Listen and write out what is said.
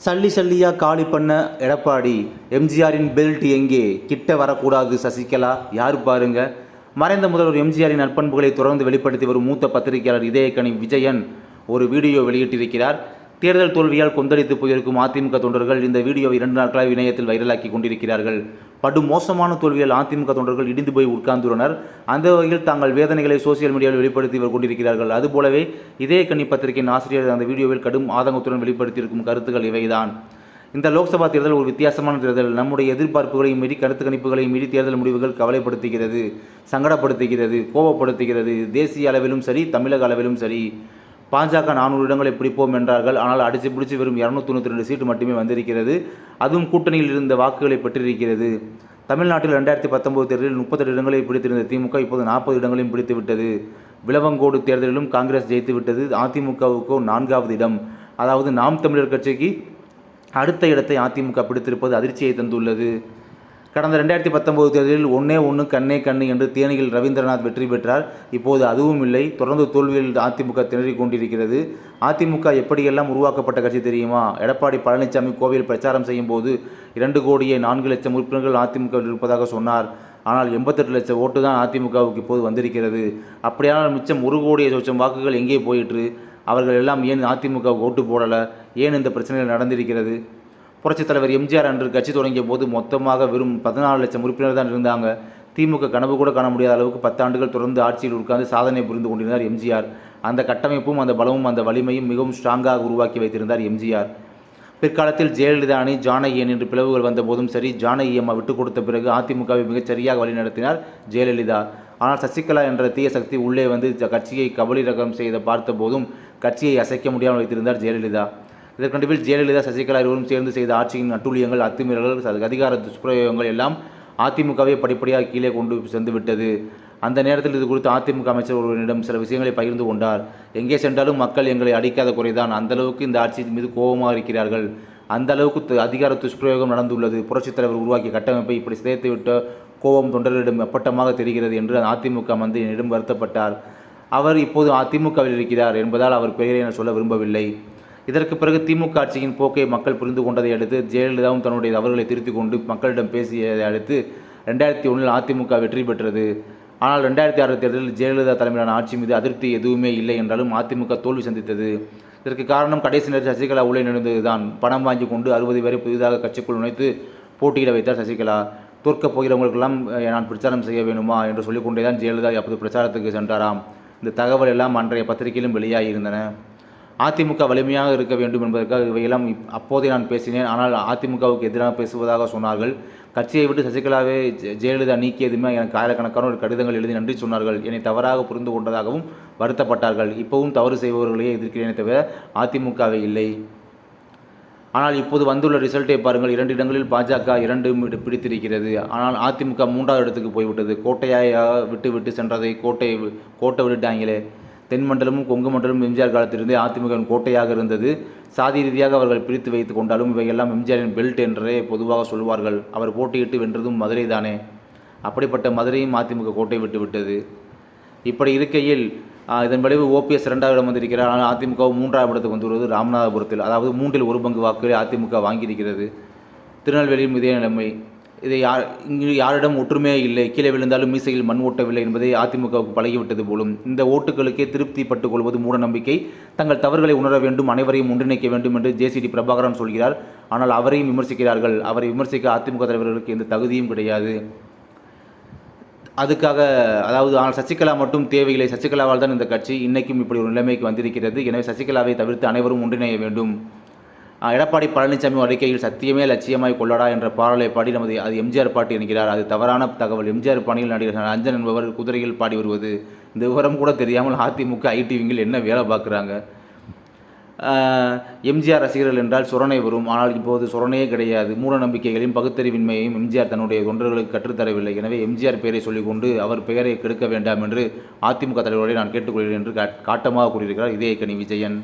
சல்லி சல்லியாக காலி பண்ண எடப்பாடி, எம்ஜிஆரின் பெல்ட் எங்கே, கிட்ட வரக்கூடாது சசிகலா, யார் பாருங்க. மறைந்த முதல்வர் எம்ஜிஆரின் நற்பண்புகளை தொடர்ந்து வெளிப்படுத்தி வரும் மூத்த பத்திரிகையாளர் இதயக்கனி விஜயன் ஒரு வீடியோ வெளியிட்டிருக்கிறார். தேர்தல் தோல்வியால் கொந்தளித்து போயிருக்கும் அதிமுக தொண்டர்கள் இந்த வீடியோவை 2 நாட்களாக இணையத்தில் வைரலாக்கி கொண்டிருக்கிறார்கள். படு மோசமான தோல்வியால் அதிமுக தொண்டர்கள் இடிந்து போய் உட்கார்ந்துள்ளனர். அந்த வகையில் தாங்கள் வேதனைகளை சோசியல் மீடியாவில் வெளிப்படுத்தி கொண்டிருக்கிறார்கள். அதுபோலவே இதயக்கனி பத்திரிகையின் ஆசிரியர் அந்த வீடியோவில் கடும் ஆதங்கத்துடன் வெளிப்படுத்தியிருக்கும் கருத்துக்கள் இவைதான். இந்த லோக்சபா தேர்தல் ஒரு வித்தியாசமான தேர்தல். நம்முடைய எதிர்பார்ப்புகளையும் மீறி, கருத்து கணிப்புகளையும் மீறி தேர்தல் முடிவுகள் கவலைப்படுத்துகிறது, சங்கடப்படுத்துகிறது, கோபப்படுத்துகிறது. தேசிய அளவிலும் சரி, தமிழக அளவிலும் சரி. பாஜக 400 இடங்களை பிடிப்போம் என்றார்கள். ஆனால் அடித்து பிடிச்சி வெறும் 292 சீட்டு மட்டுமே வந்திருக்கிறது. அதுவும் கூட்டணியில் இருந்த வாக்குகளை பெற்றிருக்கிறது. தமிழ்நாட்டில் 2019 தேர்தலில் 38 இடங்களை பிடித்திருந்த திமுக இப்போது 40 இடங்களையும் பிடித்துவிட்டது. விளவங்கோடு தேர்தலிலும் காங்கிரஸ் ஜெயித்து விட்டது. அதிமுகவுக்கோ 4வது இடம். அதாவது நாம் தமிழர் கட்சிக்கு அடுத்த இடத்தை அதிமுக பிடித்திருப்பது அதிர்ச்சியை தந்துள்ளது. கடந்த 2019 தேர்தலில் 1 கண்ணே கண்ணு என்று தேனியில் ரவீந்திரநாத் வெற்றி பெற்றார். இப்போது அதுவும் இல்லை. தொடர்ந்து தோல்வியில் அதிமுக திணறிக் கொண்டிருக்கிறது. அதிமுக எப்படியெல்லாம் உருவாக்கப்பட்ட கட்சி தெரியுமா? எடப்பாடி பழனிசாமி கோவையில் பிரச்சாரம் செய்யும் போது 2,04,00,000 உறுப்பினர்கள் அதிமுக இருப்பதாக சொன்னார். ஆனால் 88 லட்சம் ஓட்டு தான் அதிமுகவுக்கு இப்போது வந்திருக்கிறது. அப்படியானால் மிச்சம் 1,00,00,000 வாக்குகள் எங்கே போயிற்று? அவர்கள் எல்லாம் ஏன் அதிமுகவுக்கு ஓட்டு போடலை? ஏன் இந்த பிரச்சனைகள் நடந்திருக்கிறது? புரட்சித் தலைவர் எம்ஜிஆர் அன்று கட்சி தொடங்கிய போது மொத்தமாக வெறும் 14 லட்சம் உறுப்பினர் தான் இருந்தாங்க. திமுக கனவு கூட காண முடியாத அளவுக்கு 10 ஆண்டுகள் தொடர்ந்து ஆட்சியில் உட்கார்ந்து சாதனை புரிந்து கொண்டிருந்தார் எம்ஜிஆர். அந்த கட்டமைப்பும், அந்த பலமும், அந்த வலிமையும் மிகவும் ஸ்ட்ராங்காக உருவாக்கி வைத்திருந்தார் எம்ஜிஆர். பிற்காலத்தில் ஜெயலலிதா அணி, ஜானகி அணி என்று பிளவுகள் வந்த போதும் சரி, ஜானகி அம்மா விட்டுக் கொடுத்த பிறகு அதிமுகவை மிகச்சரியாக வழிநடத்தினார் ஜெயலலிதா. ஆனால் சசிகலா என்ற தீய சக்தி உள்ளே வந்து கட்சியை கபலீகரம் செய்த பார்த்த போதும் கட்சியை அசைக்க முடியாமல் வைத்திருந்தார் ஜெயலலிதா. இதற்கண்டிப்பில் ஜெயலலிதா, சசிகலா இருவரும் சேர்ந்து செய்த ஆட்சியின் அட்டூழியங்கள், அத்துமீறல்கள், அதிகார துஷ்பிரயோகங்கள் எல்லாம் அதிமுகவை படிப்படியாக கீழே கொண்டு சென்று விட்டது. அந்த நேரத்தில் இது குறித்து அதிமுக அமைச்சர் ஒருவரிடம் சில விஷயங்களை பகிர்ந்து கொண்டார். எங்கே சென்றாலும் மக்கள் எங்களை அடிக்காத குறைதான். அந்தளவுக்கு இந்த ஆட்சி மீது கோபமாக இருக்கிறார்கள். அந்த அளவுக்கு அதிகார துஷ்பிரயோகம் நடந்துள்ளது. புரட்சித் தலைவர் உருவாக்கிய கட்டமைப்பை இப்படி சிதைத்துவிட்ட கோபம் தொண்டர்களிடம் அப்பட்டமாக தெரிகிறது என்று அதிமுக மந்திரியிடம் வருத்தப்பட்டார். அவர் இப்போது அதிமுகவில் இருக்கிறார் என்பதால் அவர் பெயரை என சொல்ல விரும்பவில்லை. இதற்கு பிறகு திமுக ஆட்சியின் போக்கை மக்கள் புரிந்து கொண்டதை அடுத்து ஜெயலலிதாவும் தன்னுடைய தவறுகளை திருத்திக் கொண்டு மக்களிடம் பேசியதை அடுத்து 2001 அதிமுக வெற்றி பெற்றது. ஆனால் 2006 தேர்தலில் ஜெயலலிதா தலைமையிலான ஆட்சி மீது அதிருப்தி எதுவுமே இல்லை என்றாலும் அதிமுக தோல்வி சந்தித்தது. இதற்கு காரணம் கடைசி நேரத்தில் சசிகலா உள்ளே நுழைந்ததுதான். பணம் வாங்கி கொண்டு 60 பேரை புதிதாக கட்சிக்குள் நுழைத்து போட்டியிட வைத்தார் சசிகலா. தோற்கப் போகிறவங்களுக்கெல்லாம் நான் பிரச்சாரம் செய்ய வேணுமா என்று சொல்லிக்கொண்டே தான் ஜெயலலிதா அப்போது பிரச்சாரத்துக்கு சென்றாராம். இந்த தகவல் எல்லாம் அன்றைய பத்திரிகையிலும் வெளியாகியிருந்தன. அதிமுக வலிமையாக இருக்க வேண்டும் என்பதற்காக இவையெல்லாம் அப்போதே நான் பேசினேன். ஆனால் அதிமுகவுக்கு எதிராக பேசுவதாக சொன்னார்கள். கட்சியை விட்டு சசிகலாவை ஜெயலலிதா நீக்கியதுமே எனக்கு ஆயிரக்கணக்கான ஒரு கடிதங்கள் எழுதி நன்றி சொன்னார்கள். என்னை தவறாக புரிந்து கொண்டதாகவும் வருத்தப்பட்டார்கள். இப்போவும் தவறு செய்பவர்களையே எதிர்க்கிறேனே தவிர அதிமுகவே இல்லை. ஆனால் இப்போது வந்துள்ள ரிசல்ட்டை பாருங்கள். 2 இடங்களில் பாஜக 2 பிடித்திருக்கிறது. ஆனால் அதிமுக 3வது இடத்துக்கு போய்விட்டது. கோட்டையாக விட்டு சென்றதை கோட்டை விட்டுட்டாங்களே. தென்மண்டலமும் கொங்கு மண்டலமும் எம்ஜிஆர் காலத்திலிருந்தே அதிமுகவின் கோட்டையாக இருந்தது. சாதி ரீதியாக அவர்கள் பிரித்து வைத்து கொண்டாலும் இவையெல்லாம் எம்ஜிஆரின் பெல்ட் என்றே பொதுவாக சொல்வார்கள். அவர் போட்டியிட்டு வென்றதும் மதுரை தானே. அப்படிப்பட்ட மதுரையும் அதிமுக கோட்டை விட்டு விட்டது. இப்படி இருக்கையில் இதன் விளைவு OPS 2வது இடம் வந்திருக்கிறார். ஆனால் அதிமுக 3வது இடத்துக்கு வந்துள்ளது ராமநாதபுரத்தில். அதாவது 3ல் 1 பங்கு வாக்குகளை அதிமுக வாங்கியிருக்கிறது. திருநெல்வேலியும் இதே நிலைமை. இதை இங்கு யாரிடம் ஒற்றுமையே இல்லை. கீழே விழுந்தாலும் மீசையில் மண் ஓட்டவில்லை என்பதை அதிமுகவுக்கு பழகிவிட்டது போலும். இந்த ஓட்டுகளுக்கே திருப்தி பட்டுக் கொள்வது மூட நம்பிக்கை. தங்கள் தவறுகளை உணர வேண்டும், அனைவரையும் ஒன்றிணைக்க வேண்டும் என்று JCD பிரபாகரன் சொல்கிறார். ஆனால் அவரையும் விமர்சிக்கிறார்கள். அவரை விமர்சிக்க அதிமுக தலைவர்களுக்கு எந்த தகுதியும் கிடையாது. அதுக்காக ஆனால் சசிகலா மட்டும் தேவையில்லை. சசிகலாவால் தான் இந்த கட்சி இன்றைக்கும் இப்படி ஒரு நிலைமைக்கு வந்திருக்கிறது. எனவே சசிகலாவை தவிர்த்து அனைவரும் ஒன்றிணைய வேண்டும். எடப்பாடி பழனிசாமி அறிக்கையில் சத்தியமே லட்சியமாய் கொள்ளடா என்ற பாடலை பாடி அது எம்ஜிஆர் பாட்டு என்கிறார். அது தவறான தகவல். எம்ஜிஆர் பாணியில் நடிகர் அஞ்சன் என்பவர் குதிரையில் பாடி வருவது. இந்த விவரம் கூட தெரியாமல் அதிமுக IT விங்கில் என்ன வேலை பார்க்குறாங்க. எம்ஜிஆர் ரசிகர்கள் என்றால் சுரணை வரும். ஆனால் இப்போது சுரணையே கிடையாது. மூட நம்பிக்கைகளையும் பகுத்தறிவின்மையையும் எம்ஜிஆர் தன்னுடைய தொண்டர்களுக்கு கற்றுத்தரவில்லை. எனவே எம்ஜிஆர் பெயரை சொல்லிக்கொண்டு அவர் பெயரை கெடுக்க வேண்டாம் என்று அதிமுக தலைவர்களை நான் கேட்டுக்கொள்கிறேன் என்று காட்டமாக கூறியிருக்கிறார் இதயக்கனி விஜயன்.